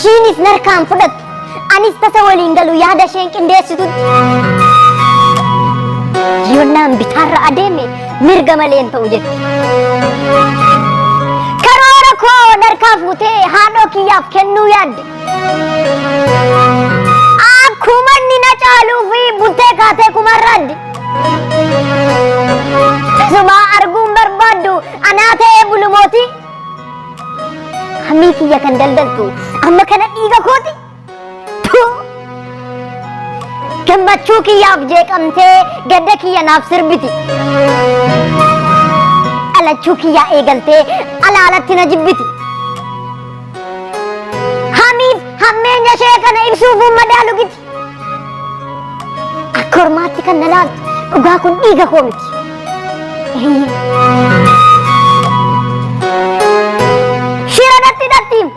Ishiinis narkaan fudhatu. Anis tasa waliin galu yaada isheen qindeessitutti. Yoonnaan bitaarra adeeme mirga malee hin ta'u jetti. Karoora koo narkaa fuutee haadhoo kiyyaaf kennuu yaadde. Akkuma inni na caaluu fi buttee kaatee kumarraadde. Tasumaa arguun barbaaddu anaa ta'ee bulumootii. Hammii kiyya kan daldaltu amma kana dhiiga kooti. Gammachuu kiyyaaf jeeqamtee gadda kiyya naaf sirbiti. Alachuu kiyyaa eegaltee alaalatti na jibbiti. Hamiif hammeenya ishee kana ibsuuf madaalu giti. Akka ormaatti kan na laaltu dhugaa kun dhiiga koo miti. Shira natti dhattiin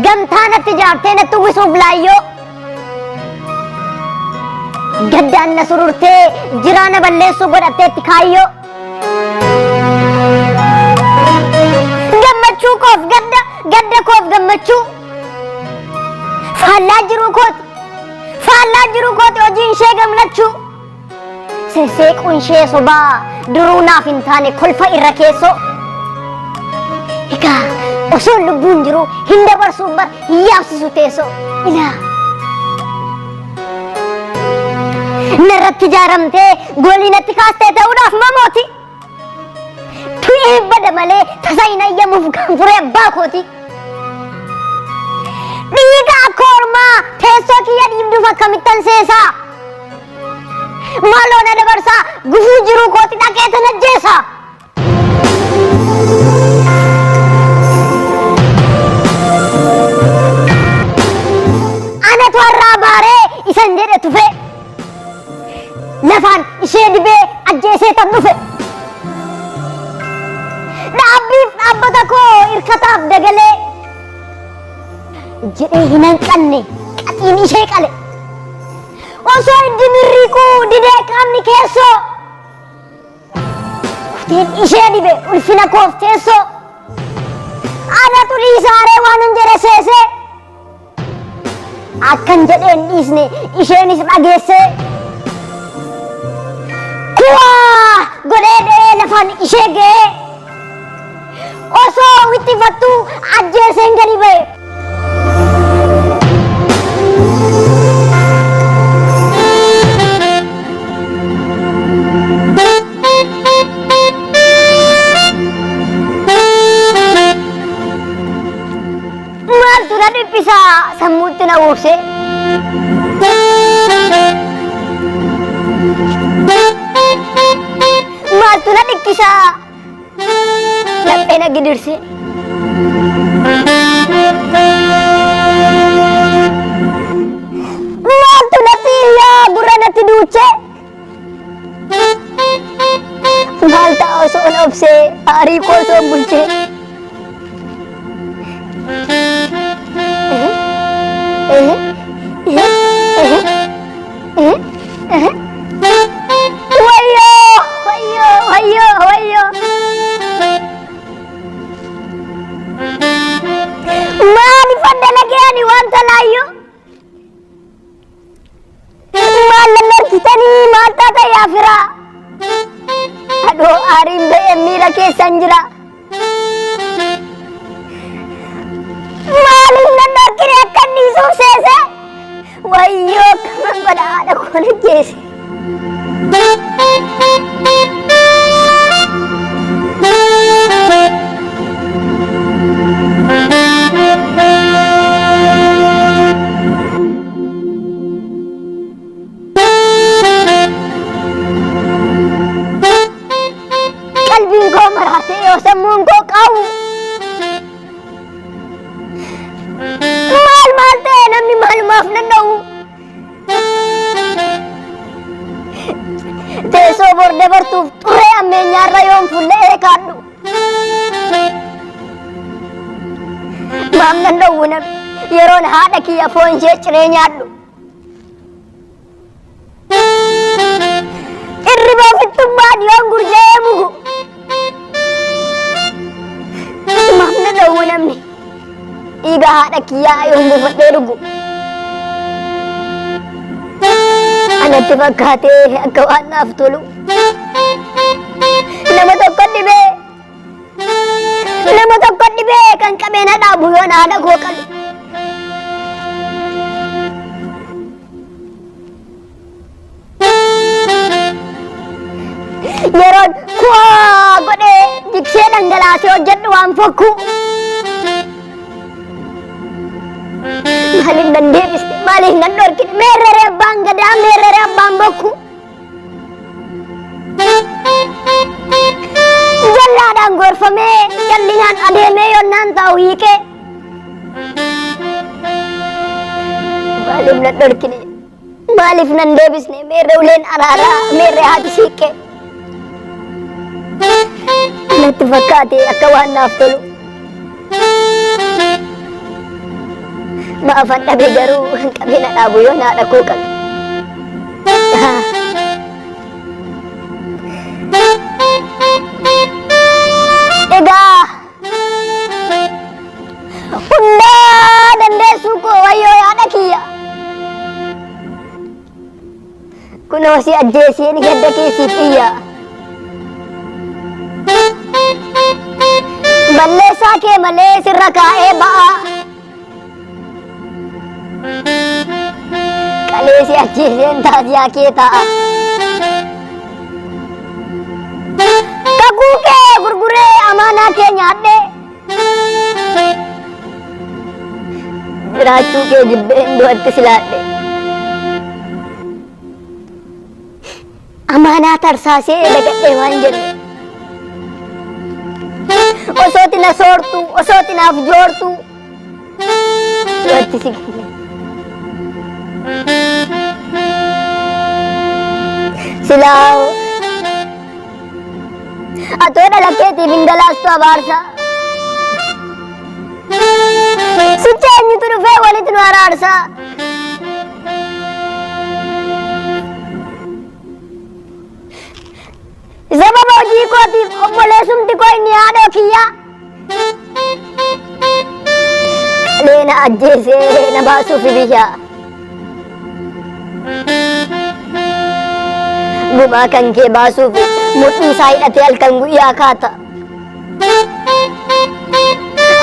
gamtaa natti jaartee natti uwwisuuf laayyoo. Gaddaan na sururtee jiraana balleessuu godhatteetti kaayyoo. Gammachuu koof gadda, gadda koof gammachuu. Faallaa jiruu kooti hojiin ishee gamlachuu. Seeseequun ishee sobaa duruu naaf hin taane kolfa irra keessoo. Egaa osoo lubbuun jiru hin dabarsuuf bar hin yaabsisu teessoo. Ilaa narratti jaaramtee goolii natti kaastee ta'uudhaaf mamooti. Tu'ee bada malee tasa hin ayyamuuf gaanfuree abbaa kooti. Dhiiga akka ormaa teessoo kiyya dhiibduuf akkamittan seesaa. Maaloo na dabarsaa gufuu jiruu kooti dhaqee tan ajjeesaa. Anatu har'aa baaree isan jedhe tufe. Lafaan ishee dibee ajjeesee tan dhufe. Dhaabbiif dhaabbata koo hirkataaf dagalee jedhee hin hanqanne qaxiin ishee qale. Osoo itti mirriiquu didee qaamni keessoo kuteen ishee dibe ulfina koof teessoo. Anatu dhiisaaree waan hin jedhe seesee akkan jedheen dhiisne isheenis dhageessee. Kuwaa godhee dhee lafaan ishee ga'ee osoo wittifattuu ajjeeseen gadi ba'e. Maaltu na dhiphisaa sammuutti na uubse. Maaltu na dhikkisaa laphee na gidirse. Maaltu natti iyyaa gurra natti duuche. Maal ta'a osoo na obsee aarii koo osoo bulchee. Wayyoo. Maaliif adda lageen wanta laayyoo? Maal lallarkitanii maal taata yaafiraa? Adoo aariin ba'ee miira keessan jira. Maaliif lallarkine akka dhiisuuf seese? Wayyoo kaman godha haadha koo naggeesse. Qalbiin koo maraatee yoo sammuun koo qabu. Maal ta'e namni maalumaaf danda'u. Teessoo bor dabartuuf xuree ammeenyaarra yoon fuullee kaadhu. Maam danda'u namni yeroon haadha kiyya foon ishee ciree nyaadhu. Irriba ofittummaan yoon gurjee mugu. Maam danda'u namni dhiiga haadha haadha kiyyaa yoo buufadhee dhugu anatti fakkaatee akka waan naaf tolu nama tokko dhibee kan qabeena dhaabu yoo haadha koo qalu yeroon kuwaa godhee jiksee dhangalaasee hojjedhu waan fokku maaliif nan deebiste maaliif nan dhorkine meerrere abbaan gadaa meerrere abbaan bokku jallaadhaan gorfamee jallinaan adeemee yonnaan taa'u hiikee maaliif nan dhorkine maaliif nan deebisne meerre uleen araaraa meerre haati siiqqee anatti fakkaate akka waan naaf tolu maafan dhabe garuu qabeena dhaabu yoo haadha koo qabe egaa hundaa dandeessuu koo wayyoo haadha kiyya kunoo si ajjeesiin gadda keessiif iyya balleessaa kee malee sirra kaa'ee ba'a qaleesi ajjeeseen taasiyaa kee ta'a kakuu kee gurguree amaanaa kee nyaadhe jiraachuu kee jibbeen du'atti silaadhe amaanaa tarsaasee dagadhee waan jedhe osooti na soortu osooti naaf joortu du'atti si kenne silaaw atoo dhala keetiif hin galaastu abaarsa sicha eenyutu dhufee walitti nu araarsa sababa hojii kootiif obboleessumti koo inni haadha kiyyaa leena ajjeesee na baasuuf biyya gumaa kan kee baasuuf mudhii isaa hidhatee halkan guyyaa kaata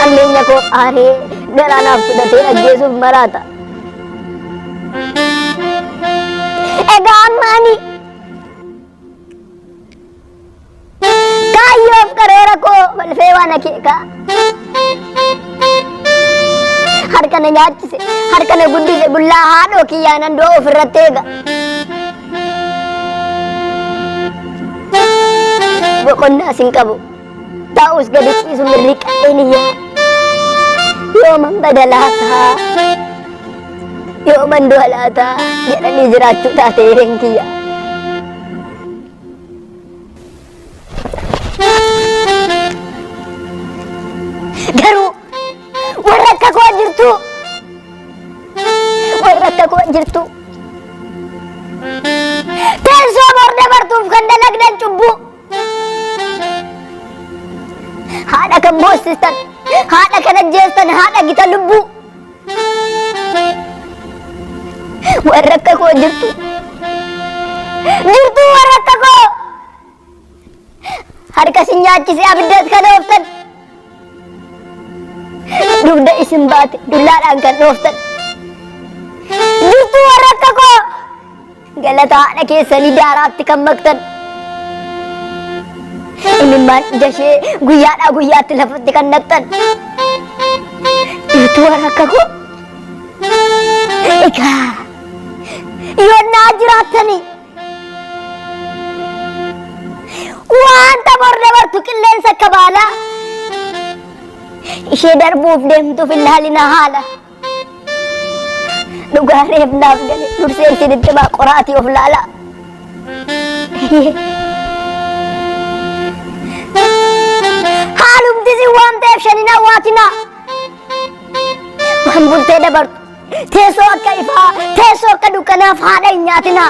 ammeenya koo aaree garaanaaf fudhatee ajjeesuuf maraata egaa ammaani kaayyoof karoora koo balfee waan akeeka harkana nyaachise harkana guddise bullaa haadhoo kiyyaanan du'a ofirratti eega boqonnaa sin qabu taa'us gadi ciisu mirri qalleeniyyaa yooman badalaataa yooman du'a laataa jedhanii jiraachuu taate hireen kiyya garuu warra akka koo jirtu teessoo borde bartuuf kan dalagdan cubbuu haadha kan boossistan haadha kan ajjeestan haadha gita lubbuu warra akka koo jirtu warra akka koo harka si nyaachise abiddas kan ooftan dugda isin baate dullaadhaan kan dhooftan jirtu warra akka koo galata haadha keessanii daaraatti kan maktan imimmaan ijashee guyyaadhaa guyyaatti lafatti kan naqxan jirtu warra akka koo egaa yoonnaa jiraattanii wanta borde bartu qilleensa akka baalaa ishee darbuuf deemtuuf ilaalina haala dhugaareef naaf gale durseen sinitti baa qoraatii of laala haalumti si waan ta'eef shanina waatina waan bultee dabartu teessoo akka ifaa teessoo akka dukkanaaf haadha hin nyaatina